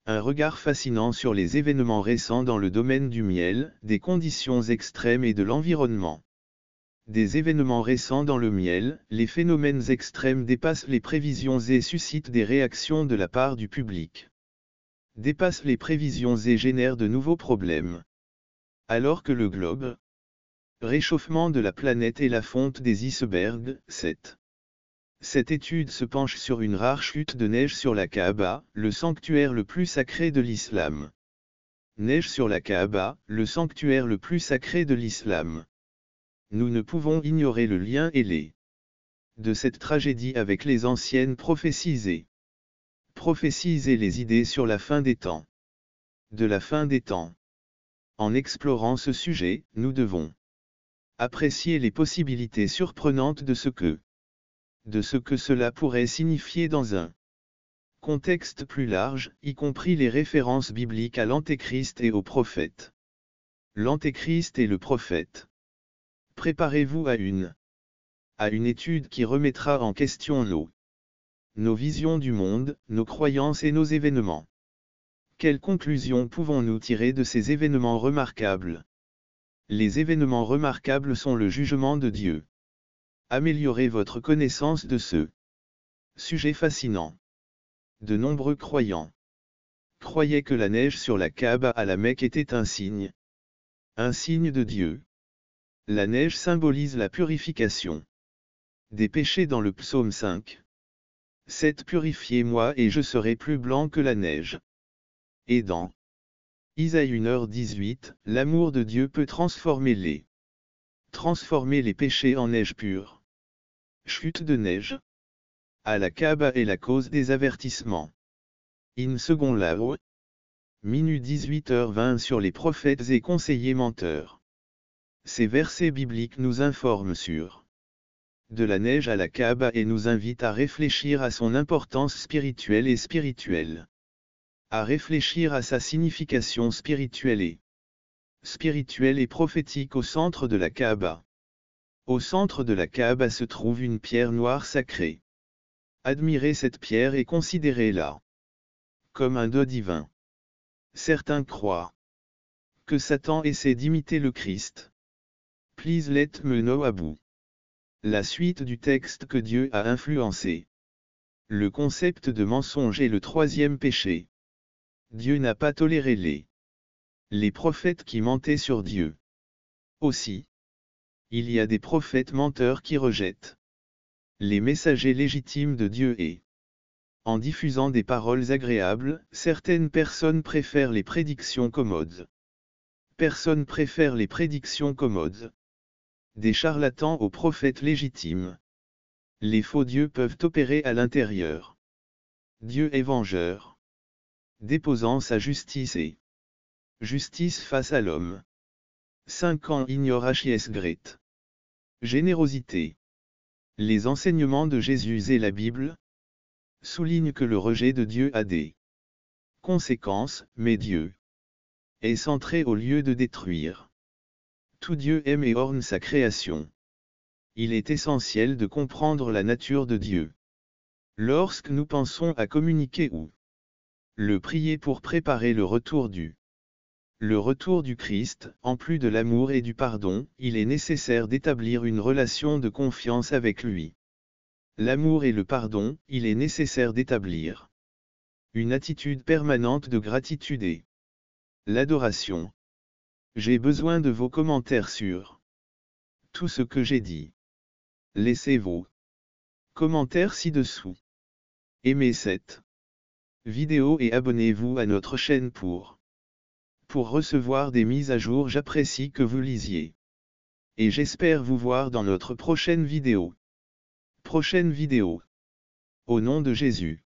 Un regard fascinant sur les événements récents dans le domaine du miel, des conditions extrêmes et de l'environnement. Des événements récents dans le miel, les phénomènes extrêmes dépassent les prévisions et suscitent des réactions de la part du public. Dépassent les prévisions et génèrent de nouveaux problèmes. Alors que le globe, réchauffement de la planète et la fonte des icebergs, 7. Cette étude se penche sur une rare chute de neige sur la Kaaba, le sanctuaire le plus sacré de l'islam. Neige sur la Kaaba, le sanctuaire le plus sacré de l'islam. Nous ne pouvons ignorer le lien de cette tragédie avec les anciennes prophéties et les idées sur la fin des temps. De la fin des temps. En explorant ce sujet, nous devons apprécier les possibilités surprenantes de ce que cela pourrait signifier dans un contexte plus large, y compris les références bibliques à l'Antéchrist et aux prophètes. L'Antéchrist et le prophète. Préparez-vous à une étude qui remettra en question nos visions du monde, nos croyances et nos événements. Quelles conclusions pouvons-nous tirer de ces événements remarquables? Les événements remarquables sont le jugement de Dieu. Améliorez votre connaissance de ce sujet fascinant. De nombreux croyants croyaient que la neige sur la Kaaba à la Mecque était un signe de Dieu. La neige symbolise la purification des péchés dans le psaume 5. 7. Purifiez-moi et je serai plus blanc que la neige. Et dans Isaïe 1h18, l'amour de Dieu peut transformer les péchés en neige pure. Chute de neige à la Kaaba est la cause des avertissements. In second lao. Minute 18h20 sur les prophètes et conseillers menteurs. Ces versets bibliques nous informent sur de la neige à la Kaaba et nous invitent à réfléchir à son importance spirituelle et spirituelle. À réfléchir à sa signification spirituelle et prophétique au centre de la Kaaba. Au centre de la Kaaba se trouve une pierre noire sacrée. Admirez cette pierre et considérez-la comme un don divin. Certains croient que Satan essaie d'imiter le Christ. Please let me know Abu. La suite du texte que Dieu a influencé. Le concept de mensonge est le troisième péché. Dieu n'a pas toléré les prophètes qui mentaient sur Dieu. Aussi, il y a des prophètes menteurs qui rejettent les messagers légitimes de Dieu et, en diffusant des paroles agréables, certaines personnes préfèrent les prédictions commodes. Des charlatans aux prophètes légitimes. Les faux dieux peuvent opérer à l'intérieur. Dieu est vengeur. Déposant sa justice face à l'homme. 5 ans ignore H.S. Great. Générosité. Les enseignements de Jésus et la Bible soulignent que le rejet de Dieu a des conséquences, mais Dieu est centré au lieu de détruire. Tout Dieu aime et orne sa création. Il est essentiel de comprendre la nature de Dieu. Lorsque nous pensons à communiquer ou le prier pour préparer le retour du Christ, en plus de l'amour et du pardon, il est nécessaire d'établir une relation de confiance avec lui. L'amour et le pardon, il est nécessaire d'établir une attitude permanente de gratitude et l'adoration. J'ai besoin de vos commentaires sur tout ce que j'ai dit. Laissez vos commentaires ci-dessous. Aimez cette vidéo et abonnez-vous à notre chaîne pour recevoir des mises à jour. J'apprécie que vous lisiez. Et j'espère vous voir dans notre prochaine vidéo. Au nom de Jésus.